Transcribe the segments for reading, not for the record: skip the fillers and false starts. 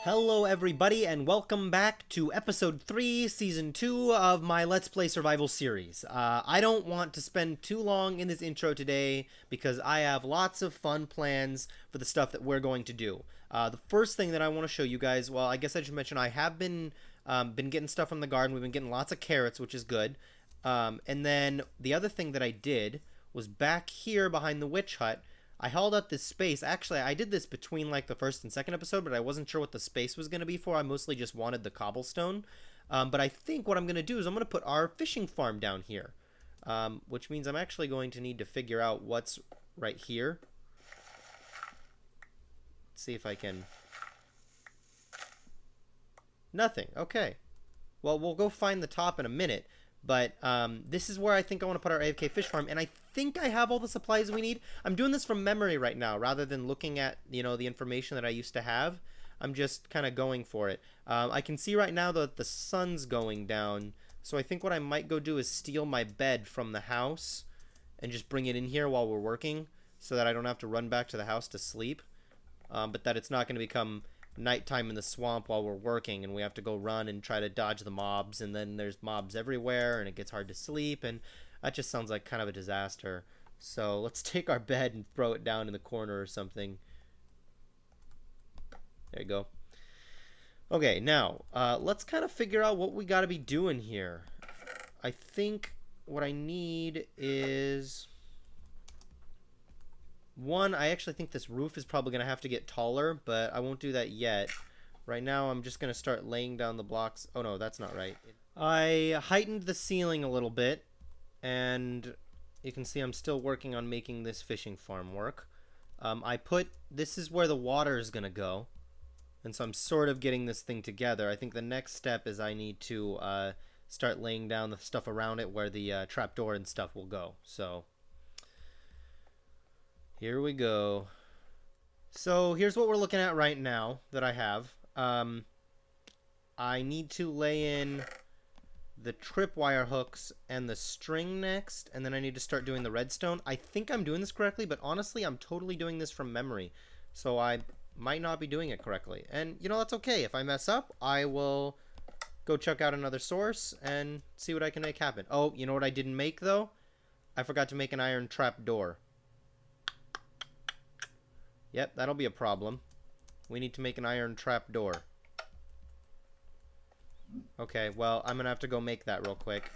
Hello everybody and welcome back to episode 3, season 2 of my Let's Play Survival series. I don't want to spend too long in this intro today because I have lots of fun plans for the stuff that we're going to do. The first thing that I want to show you guys, well, I guess I should mention I have been getting stuff from the garden. We've been getting lots of carrots, which is good. And then the other thing that I did was back here behind the witch hut, I held up this space. Actually, I did this between like the first and second episode, but I wasn't sure what the space was going to be for. I mostly just wanted the cobblestone. But I think what I'm going to do is I'm going to put our fishing farm down here, which means I'm actually going to need to figure out what's right here. Let's see if I can... Nothing. Okay. Well, we'll go find the top in a minute. But this is where I think I want to put our AFK Fish Farm, and I think I have all the supplies we need. I'm doing this from memory right now, rather than looking at, the information that I used to have. I'm just kind of going for it. I can see right now that the sun's going down, so I think what I might go do is steal my bed from the house and just bring it in here while we're working, so that I don't have to run back to the house to sleep, but that it's not going to become nighttime in the swamp while we're working and we have to go run and try to dodge the mobs, and then there's mobs everywhere and it gets hard to sleep, and that just sounds like kind of a disaster. So let's take our bed and throw it down in the corner or something. There you go. Okay, now let's kind of figure out what we got to be doing here. I think what I need is... One, I actually think this roof is probably going to have to get taller, but I won't do that yet. Right now, I'm just going to start laying down the blocks. Oh, no, that's not right. I heightened the ceiling a little bit, and you can see I'm still working on making this fishing farm work. This is where the water is going to go, and so I'm sort of getting this thing together. I think the next step is I need to start laying down the stuff around it where the trapdoor and stuff will go, so... Here we go. So here's what we're looking at right now that I have. I need to lay in the tripwire hooks and the string next, and then I need to start doing the redstone. I think I'm doing this correctly, but honestly, I'm totally doing this from memory. So I might not be doing it correctly. And, that's okay. If I mess up, I will go check out another source and see what I can make happen. Oh, you know what I didn't make, though? I forgot to make an iron trap door. Yep, that'll be a problem. We need to make an iron trap door. Okay, well, I'm gonna have to go make that real quick.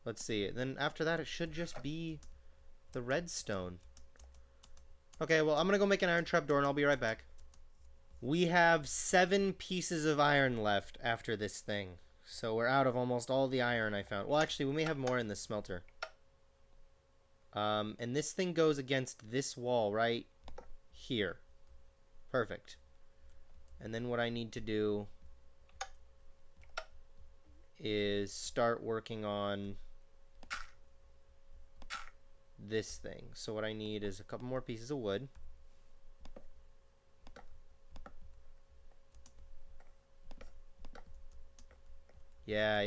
Let's see. Then after that, it should just be the redstone. Okay, well, I'm gonna go make an iron trap door, and I'll be right back. We have 7 pieces of iron left after this thing. So we're out of almost all the iron I found. Well, actually, we may have more in the smelter. And this thing goes against this wall, right? Here. Perfect. And then what I need to do is start working on this thing. So what I need is a couple more pieces of wood. Yeah.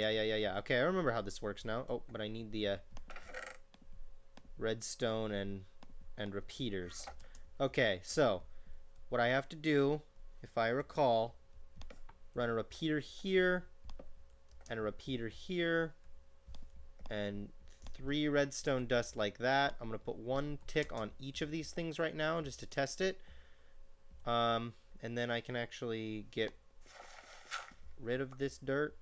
Okay, I remember how this works now. Oh, but I need the redstone and repeaters. Okay, so what I have to do, if I recall, run a repeater here, and a repeater here, and 3 redstone dust like that. I'm going to put 1 tick on each of these things right now just to test it. And then I can actually get rid of this dirt.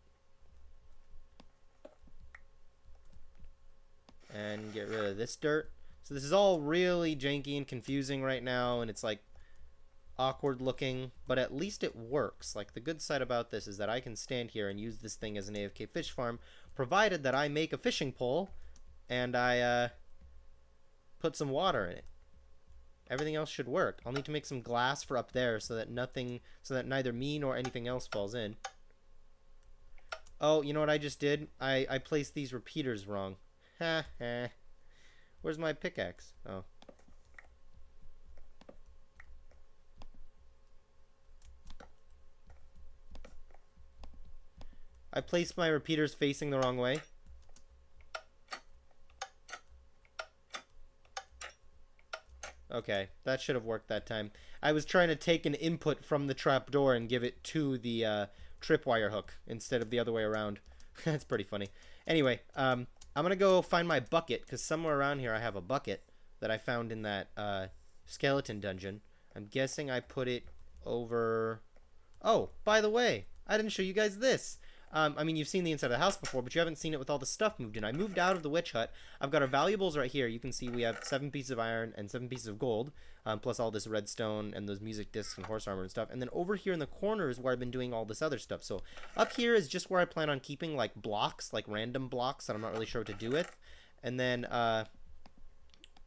And get rid of this dirt. So this is all really janky and confusing right now, and it's like awkward looking, but at least it works. Like, the good side about this is that I can stand here and use this thing as an AFK fish farm, provided that I make a fishing pole and I put some water in it. Everything else should work. I'll need to make some glass for up there so that neither me nor anything else falls in. Oh, you know what I just did? I placed these repeaters wrong. Ha ha. Where's my pickaxe? Oh. I placed my repeaters facing the wrong way. Okay, that should have worked that time. I was trying to take an input from the trapdoor and give it to the tripwire hook instead of the other way around. That's pretty funny. Anyway, I'm gonna go find my bucket because somewhere around here I have a bucket that I found in that skeleton dungeon. I'm guessing I put it over... Oh, by the way, I didn't show you guys this. I mean, you've seen the inside of the house before, but you haven't seen it with all the stuff moved in. I moved out of the witch hut. I've got our valuables right here. You can see we have 7 pieces of iron and 7 pieces of gold, plus all this redstone and those music discs and horse armor and stuff. And then over here in the corner is where I've been doing all this other stuff. So up here is just where I plan on keeping, like, blocks, like random blocks that I'm not really sure what to do with. And then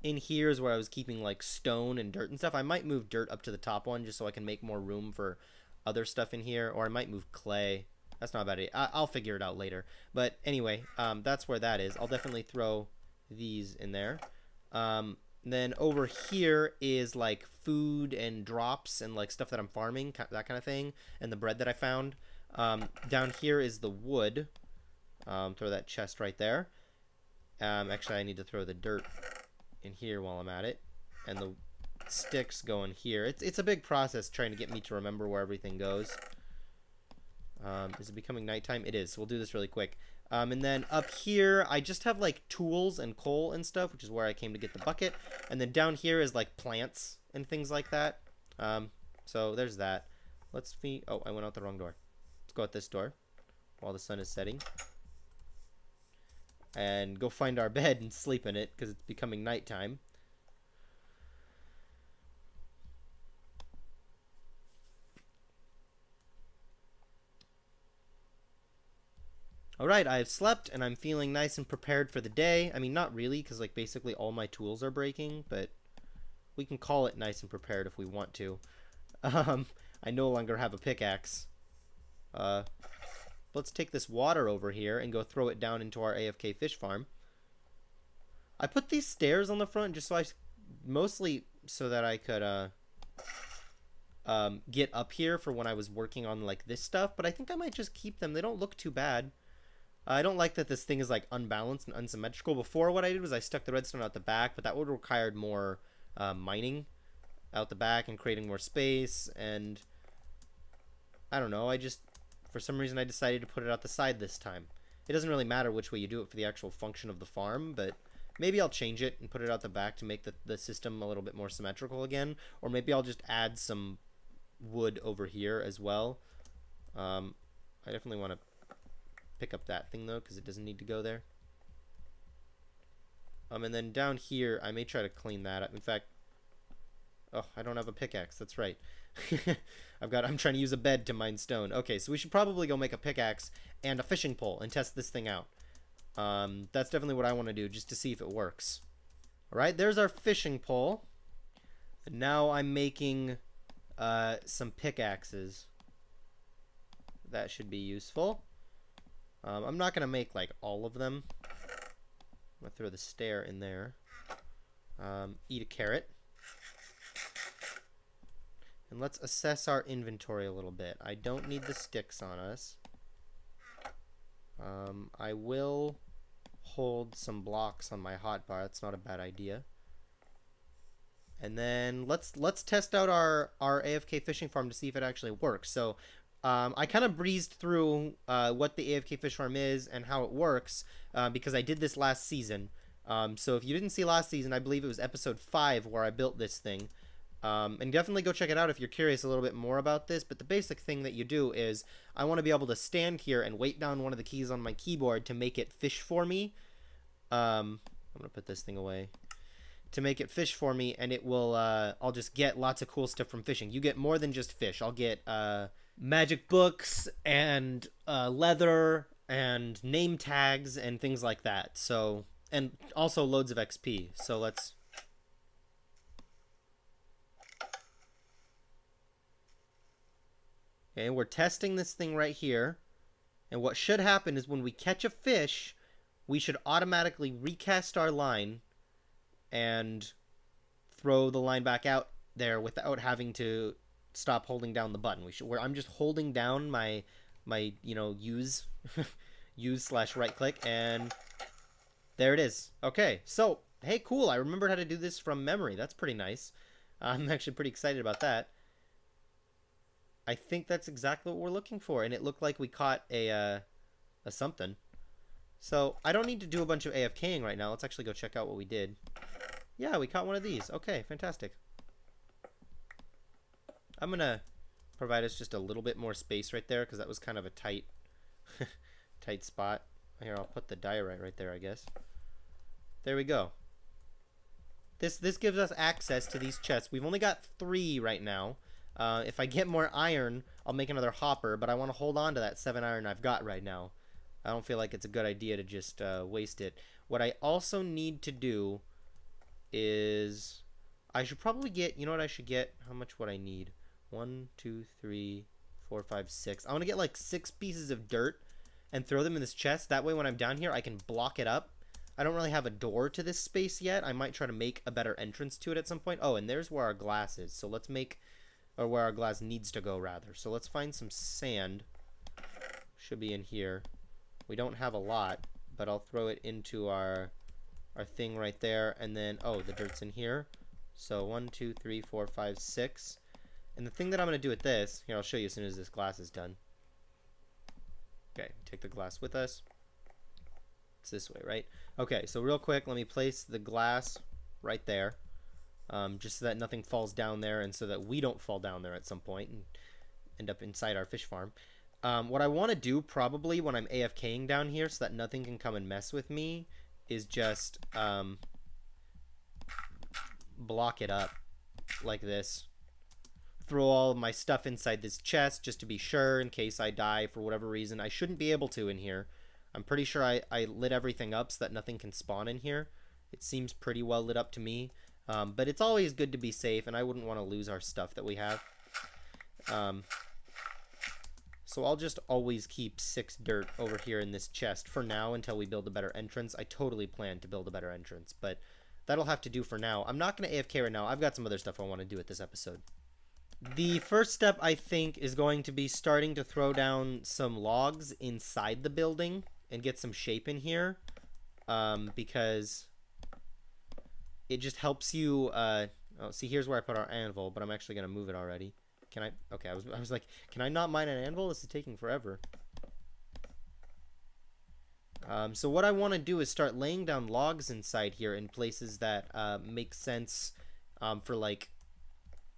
in here is where I was keeping, like, stone and dirt and stuff. I might move dirt up to the top one just so I can make more room for other stuff in here. Or I might move clay. That's not a bad idea. I'll figure it out later. But anyway, that's where that is. I'll definitely throw these in there. Then over here is like food and drops and like stuff that I'm farming, that kind of thing. And the bread that I found. Down here is the wood. Throw that chest right there. Actually, I need to throw the dirt in here while I'm at it. And the sticks go in here. It's a big process trying to get me to remember where everything goes. Is it becoming nighttime? It is. So we'll do this really quick. And then up here, I just have like tools and coal and stuff, which is where I came to get the bucket. And then down here is like plants and things like that. So there's that. Let's see. Oh, I went out the wrong door. Let's go out this door while the sun is setting. And go find our bed and sleep in it because it's becoming nighttime. Alright, I have slept, and I'm feeling nice and prepared for the day. I mean, not really, because, like, basically all my tools are breaking, but we can call it nice and prepared if we want to. I no longer have a pickaxe. Let's take this water over here and go throw it down into our AFK Fish Farm. I put these stairs on the front just so mostly so that I could, get up here for when I was working on, like, this stuff, but I think I might just keep them. They don't look too bad. I don't like that this thing is like unbalanced and unsymmetrical. Before, what I did was I stuck the redstone out the back, but that would have required more mining out the back and creating more space. And I don't know. For some reason, I decided to put it out the side this time. It doesn't really matter which way you do it for the actual function of the farm, but maybe I'll change it and put it out the back to make the system a little bit more symmetrical again. Or maybe I'll just add some wood over here as well. I definitely want to pick up that thing though because it doesn't need to go there. And then down here I may try to clean that up. In fact, oh, I don't have a pickaxe. That's right. I'm trying to use a bed to mine stone. Okay, so we should probably go make a pickaxe and a fishing pole and test this thing out. That's definitely what I want to do just to see if it works. All right, there's our fishing pole. And now I'm making some pickaxes. That should be useful. I'm not going to make, like, all of them. I'm going to throw the stair in there. Eat a carrot. And let's assess our inventory a little bit. I don't need the sticks on us. I will hold some blocks on my hotbar. That's not a bad idea. And then let's test out our AFK Fishing Farm to see if it actually works. So I kind of breezed through what the AFK Fish Farm is and how it works because I did this last season. So if you didn't see last season, I believe it was episode 5 where I built this thing. And definitely go check it out if you're curious a little bit more about this. But the basic thing that you do is I want to be able to stand here and weight down one of the keys on my keyboard to make it fish for me. I'm going to put this thing away. To make it fish for me, and it will, I'll just get lots of cool stuff from fishing. You get more than just fish. I'll get magic books and leather and name tags and things like that. So, and also loads of XP. So let's... Okay, we're testing this thing right here. And what should happen is when we catch a fish, we should automatically recast our line and throw the line back out there without having to stop holding down the button. Where I'm just holding down my use /right click, and there it is. Okay, so Hey, cool. I remembered how to do this from memory. That's pretty nice. I'm actually pretty excited about that. I think that's exactly what we're looking for. And it looked like we caught a something. So I don't need to do a bunch of AFKing right now. Let's actually go check out what we did. Yeah, we caught one of these. Okay, fantastic. I'm going to provide us just a little bit more space right there because that was kind of a tight tight spot. Here, I'll put the diorite right there, I guess. There we go. This gives us access to these chests. We've only got 3 right now. If I get more iron, I'll make another hopper, but I want to hold on to that 7 iron I've got right now. I don't feel like it's a good idea to just waste it. What I also need to do is... I should probably get... You know what I should get? How much would I need? 1, 2, 3, 4, 5, 6. I want to get like 6 pieces of dirt and throw them in this chest. That way when I'm down here, I can block it up. I don't really have a door to this space yet. I might try to make a better entrance to it at some point. Oh, and there's where our glass is. So let's make... Or where our glass needs to go, rather. So let's find some sand. Should be in here. We don't have a lot, but I'll throw it into our thing right there. And then, oh, the dirt's in here. So 1, 2, 3, 4, 5, 6. And the thing that I'm going to do with this, here, I'll show you as soon as this glass is done. Okay, take the glass with us. It's this way, right? Okay, so real quick, let me place the glass right there. Just so that nothing falls down there and so that we don't fall down there at some point and end up inside our fish farm. What I want to do probably when I'm AFKing down here so that nothing can come and mess with me is just block it up like this. Throw all of my stuff inside this chest just to be sure in case I die for whatever reason. I shouldn't be able to in here. I'm pretty sure I lit everything up so that nothing can spawn in here. It seems pretty well lit up to me. But it's always good to be safe, and I wouldn't want to lose our stuff that we have. So I'll just always keep 6 dirt over here in this chest for now until we build a better entrance. I totally plan to build a better entrance, but that'll have to do for now. I'm not going to AFK right now. I've got some other stuff I want to do with this episode. The first step, I think, is going to be starting to throw down some logs inside the building and get some shape in here, because it just helps you, oh, see, here's where I put our anvil, but I'm actually going to move it already. Can I? Okay, I was like, can I not mine an anvil? This is taking forever. So what I want to do is start laying down logs inside here in places that make sense for, like...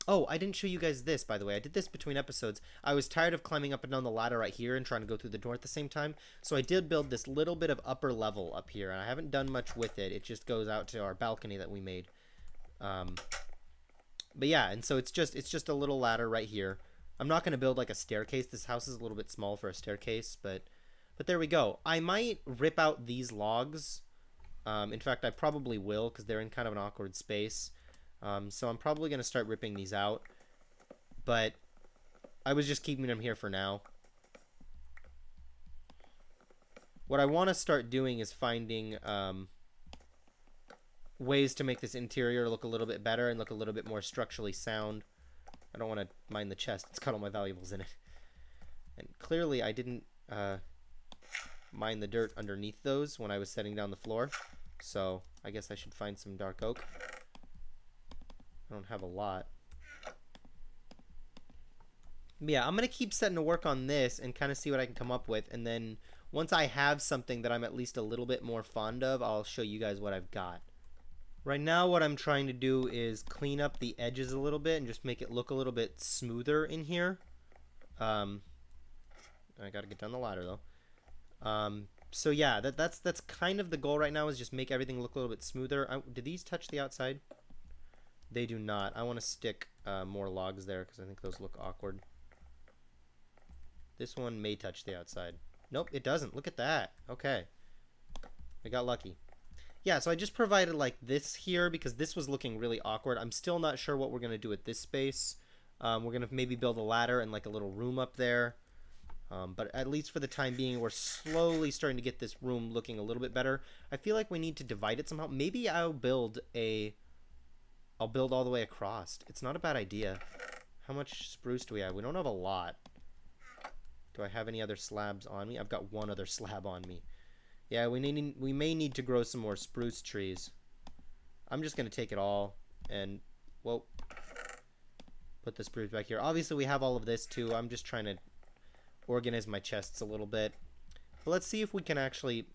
Oh, I didn't show you guys this, by the way. I did this between episodes. I was tired of climbing up and down the ladder right here and trying to go through the door at the same time. So I did build this little bit of upper level up here, and I haven't done much with it. It just goes out to our balcony that we made. But yeah, and so it's just a little ladder right here. I'm not going to build like a staircase. This house is a little bit small for a staircase, but there we go. I might rip out these logs. In fact, I probably will because they're in kind of an awkward space. So I'm probably going to start ripping these out, but I was just keeping them here for now. What I want to start doing is finding ways to make this interior look a little bit better and look a little bit more structurally sound. I don't want to mine the chest. It's got all my valuables in it. And clearly I didn't mine the dirt underneath those when I was setting down the floor. So I guess I should find some dark oak. I don't have a lot. But yeah, I'm going to keep setting to work on this and kind of see what I can come up with. And then once I have something that I'm at least a little bit more fond of, I'll show you guys what I've got. Right now what I'm trying to do is clean up the edges a little bit and just make it look a little bit smoother in here. I got to get down the ladder though. So yeah, that's kind of the goal right now, is just make everything look a little bit smoother. Did these touch the outside? They do not. I want to stick more logs there because I think those look awkward. This one may touch the outside. Nope, it doesn't. Look at that. Okay. I got lucky. Yeah, so I just provided like this here because this was looking really awkward. I'm still not sure what we're going to do with this space. We're going to maybe build a ladder and like a little room up there. But at least for the time being, we're slowly starting to get this room looking a little bit better. I feel like we need to divide it somehow. Maybe I'll build all the way across. It's not a bad idea. How much spruce do we have? We don't have a lot. Do I have any other slabs on me? I've got one other slab on me. Yeah, we may need to grow some more spruce trees. I'm just going to take it all and, whoa, put the spruce back here. Obviously, we have all of this, too. I'm just trying to organize my chests a little bit. But let's see if we can actually,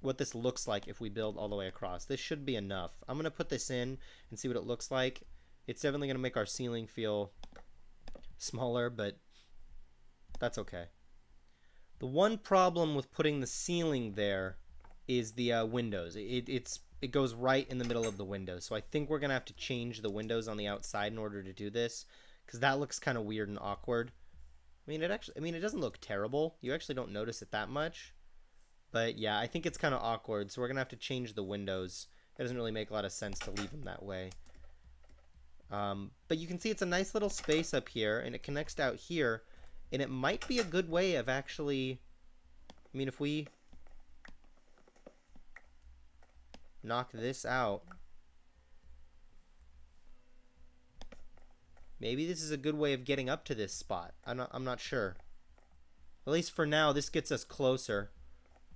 what this looks like if we build all the way across. This should be enough. I'm going to put this in and see what it looks like. It's definitely going to make our ceiling feel smaller, but that's okay. The one problem with putting the ceiling there is the windows. It goes right in the middle of the windows. So I think we're going to have to change the windows on the outside in order to do this, because that looks kind of weird and awkward. it doesn't look terrible. You actually don't notice it that much. But yeah, I think it's kind of awkward. So we're going to have to change the windows. It doesn't really make a lot of sense to leave them that way. But you can see it's a nice little space up here, and it connects out here. And it might be a good way of actually, if we knock this out, maybe this is a good way of getting up to this spot. I'm not sure. At least for now, this gets us closer.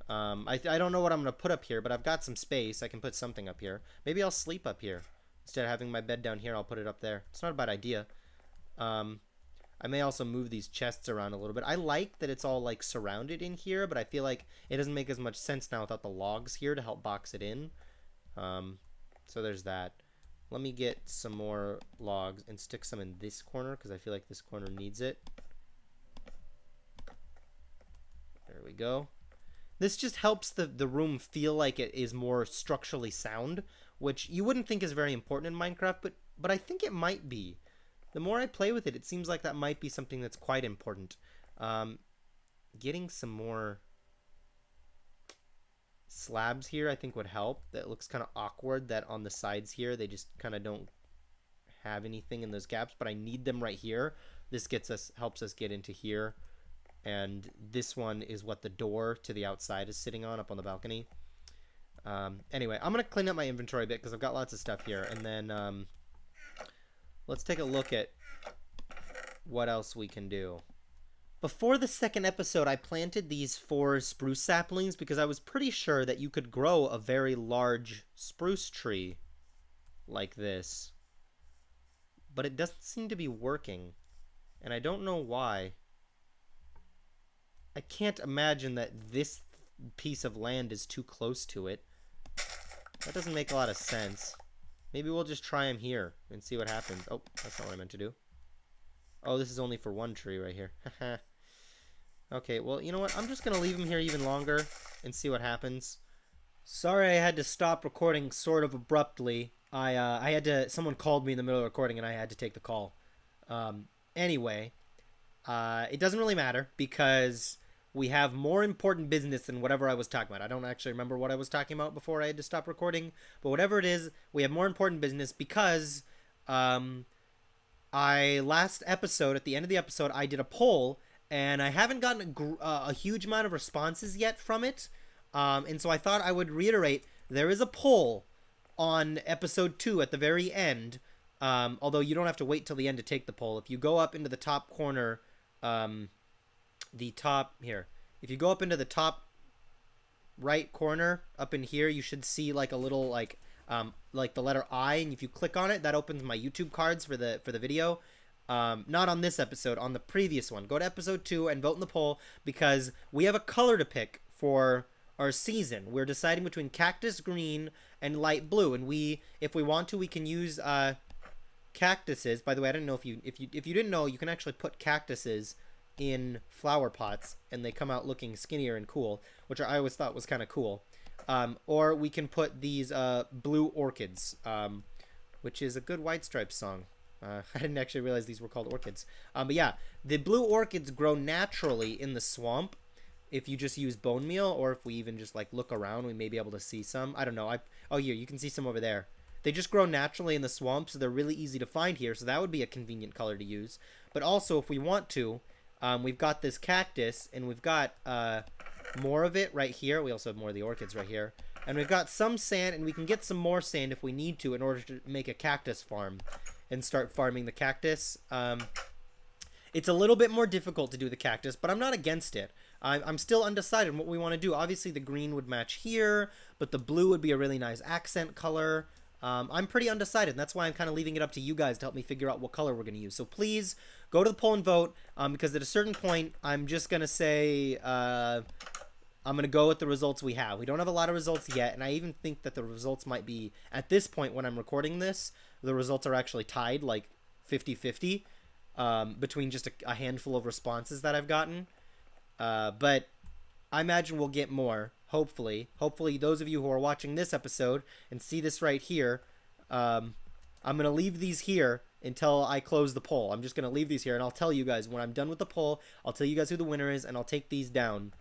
I don't know what I'm going to put up here, but I've got some space. I can put something up here. Maybe I'll sleep up here. Instead of having my bed down here, I'll put it up there. It's not a bad idea. I may also move these chests around a little bit. I like that it's all like surrounded in here, but I feel like it doesn't make as much sense now without the logs here to help box it in. So there's that. Let me get some more logs and stick some in this corner because I feel like this corner needs it. There we go. This just helps the room feel like it is more structurally sound, which you wouldn't think is very important in Minecraft, but I think it might be. The more I play with it, it seems like that might be something that's quite important. Getting some more slabs here I think would help. That looks kind of awkward that on the sides here they just kind of don't have anything in those gaps, but I need them right here. This helps us get into here. And this one is what the door to the outside is sitting on, up on the balcony. Anyway, I'm going to clean up my inventory a bit because I've got lots of stuff here. And then let's take a look at what else we can do. Before the second episode, I planted these 4 spruce saplings because I was pretty sure that you could grow a very large spruce tree like this. But it doesn't seem to be working. And I don't know why. I can't imagine that this piece of land is too close to it. That doesn't make a lot of sense. Maybe we'll just try them here and see what happens. Oh, that's not what I meant to do. Oh, this is only for one tree right here. Okay, well, you know what? I'm just going to leave them here even longer and see what happens. Sorry I had to stop recording sort of abruptly. Someone called me in the middle of recording and I had to take the call. Anyway, it doesn't really matter because we have more important business than whatever I was talking about. I don't actually remember what I was talking about before I had to stop recording, but whatever it is, we have more important business because last episode, at the end of the episode, I did a poll and I haven't gotten a huge amount of responses yet from it. And so I thought I would reiterate, there is a poll on episode 2 at the very end. Although you don't have to wait till the end to take the poll. If you go up into the top corner, if you go up into the top right corner, up in here, you should see like a little like the letter I, and if you click on it, that opens my YouTube cards for the video. Not on this episode, on the previous one. Go to episode 2 and vote in the poll because we have a color to pick for our season. We're deciding between cactus green and light blue, and if we want to, we can use cactuses. By the way, I didn't know if you didn't know, you can actually put cactuses in flower pots and they come out looking skinnier and cool, which I always thought was kind of cool. Or we can put these blue orchids, which is a good White Stripes song. I didn't actually realize these were called orchids. But yeah, the blue orchids grow naturally in the swamp if you just use bone meal, or if we even just like look around, we may be able to see some. I don't know. Oh, here, you can see some over there. They just grow naturally in the swamp, so they're really easy to find here, so that would be a convenient color to use. But also, if we want to, we've got this cactus, and we've got more of it right here. We also have more of the orchids right here. And we've got some sand, and we can get some more sand if we need to in order to make a cactus farm and start farming the cactus. It's a little bit more difficult to do the cactus, but I'm not against it. I'm still undecided on what we want to do. Obviously, the green would match here, but the blue would be a really nice accent color. I'm pretty undecided, and that's why I'm kind of leaving it up to you guys to help me figure out what color we're going to use. So please go to the poll and vote, because at a certain point, I'm just going to say I'm going to go with the results we have. We don't have a lot of results yet, and I even think that the results might be, at this point when I'm recording this, the results are actually tied, like 50-50, between just a handful of responses that I've gotten. But I imagine we'll get more. Hopefully, those of you who are watching this episode and see this right here, I'm going to leave these here until I close the poll. I'm just going to leave these here, and I'll tell you guys when I'm done with the poll. I'll tell you guys who the winner is, and I'll take these down.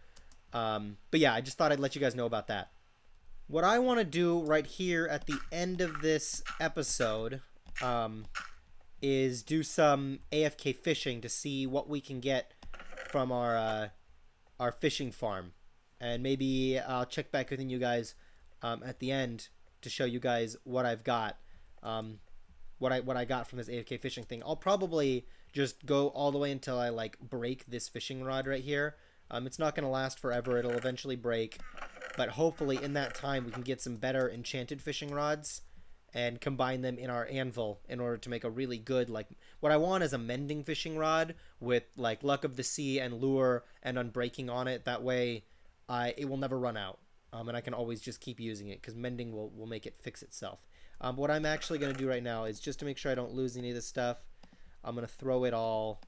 But yeah, I just thought I'd let you guys know about that. What I want to do right here at the end of this episode is do some AFK fishing to see what we can get from our fishing farm. And maybe I'll check back with you guys at the end to show you guys what I've got, what I got from this AFK fishing thing. I'll probably just go all the way until I like break this fishing rod right here. It's not going to last forever. It'll eventually break, but hopefully in that time we can get some better enchanted fishing rods and combine them in our anvil in order to make a really good, like, what I want is a mending fishing rod with like luck of the sea and lure and unbreaking on it. That way it will never run out, and I can always just keep using it because mending will make it fix itself. What I'm actually going to do right now is just to make sure I don't lose any of this stuff, I'm going to throw it all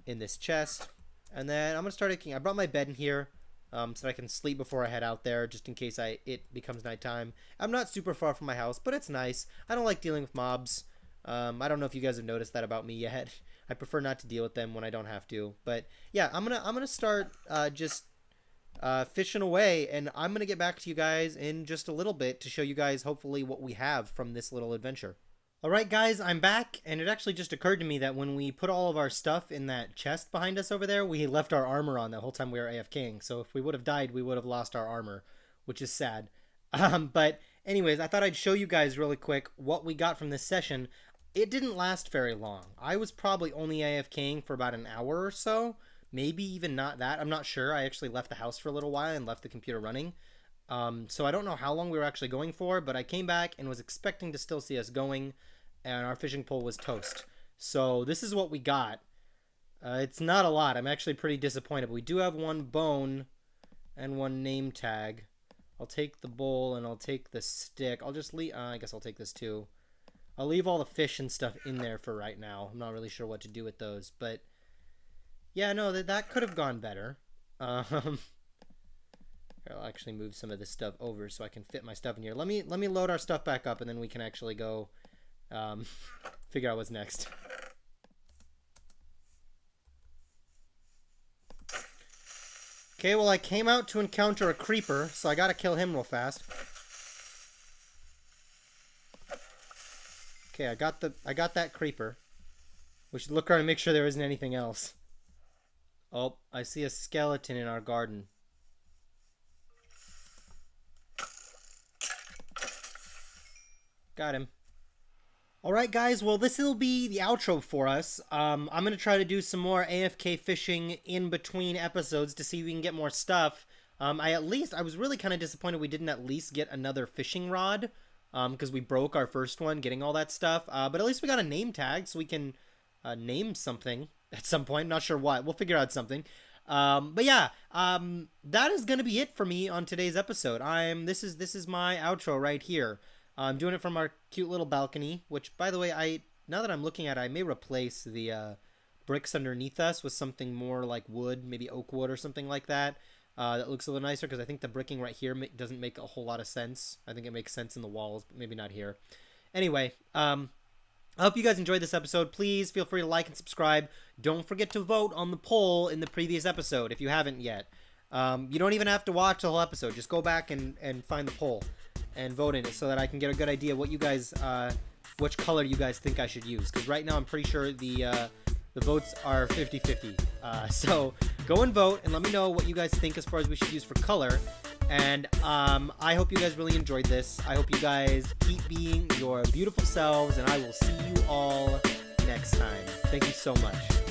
in this chest, and then I'm going to start I brought my bed in here so that I can sleep before I head out there, just in case it becomes nighttime. I'm not super far from my house, but it's nice. I don't like dealing with mobs. I don't know if you guys have noticed that about me yet. I prefer not to deal with them when I don't have to. But yeah, I'm gonna start just fishing away, and I'm gonna get back to you guys in just a little bit to show you guys hopefully what we have from this little adventure. Alright guys, I'm back, and it actually just occurred to me that when we put all of our stuff in that chest behind us over there, we left our armor on the whole time we were AFKing, so if we would have died, we would have lost our armor, which is sad. But anyways, I thought I'd show you guys really quick what we got from this session. It didn't last very long. I was probably only AFKing for about an hour or so, maybe even not that. I'm not sure. I actually left the house for a little while and left the computer running. So I don't know how long we were actually going for, but I came back and was expecting to still see us going, and our fishing pole was toast. So this is what we got. It's not a lot. I'm actually pretty disappointed, but we do have one bone and one name tag. I'll take the bowl and I'll take the stick. I'll just leave, I guess I'll take this too. I'll leave all the fish and stuff in there for right now. I'm not really sure what to do with those, but yeah, no, that could have gone better. I'll actually move some of this stuff over so I can fit my stuff in here. Let me load our stuff back up, and then we can actually go figure out what's next. Okay, well, I came out to encounter a creeper, so I gotta kill him real fast. Okay, I got that creeper. We should look around and make sure there isn't anything else. Oh, I see a skeleton in our garden. Got him. Alright guys, well this will be the outro for us. I'm going to try to do some more AFK fishing in between episodes to see if we can get more stuff. I was really kind of disappointed we didn't at least get another fishing rod, because we broke our first one getting all that stuff. But at least we got a name tag, so we can name something at some point. Not sure what. We'll figure out something. But yeah, that is going to be it for me on today's episode. This is my outro right here. I'm doing it from our cute little balcony, which, by the way, now that I'm looking at it, I may replace the bricks underneath us with something more like wood, maybe oak wood or something like that. That looks a little nicer, because I think the bricking right here doesn't make a whole lot of sense. I think it makes sense in the walls, but maybe not here. Anyway, I hope you guys enjoyed this episode. Please feel free to like and subscribe. Don't forget to vote on the poll in the previous episode if you haven't yet. You don't even have to watch the whole episode. Just go back and find the poll and vote in it so that I can get a good idea what you guys, which color you guys think I should use. Because right now I'm pretty sure the votes are 50-50. So go and vote and let me know what you guys think as far as we should use for color. And I hope you guys really enjoyed this. I hope you guys keep being your beautiful selves, and I will see you all next time. Thank you so much.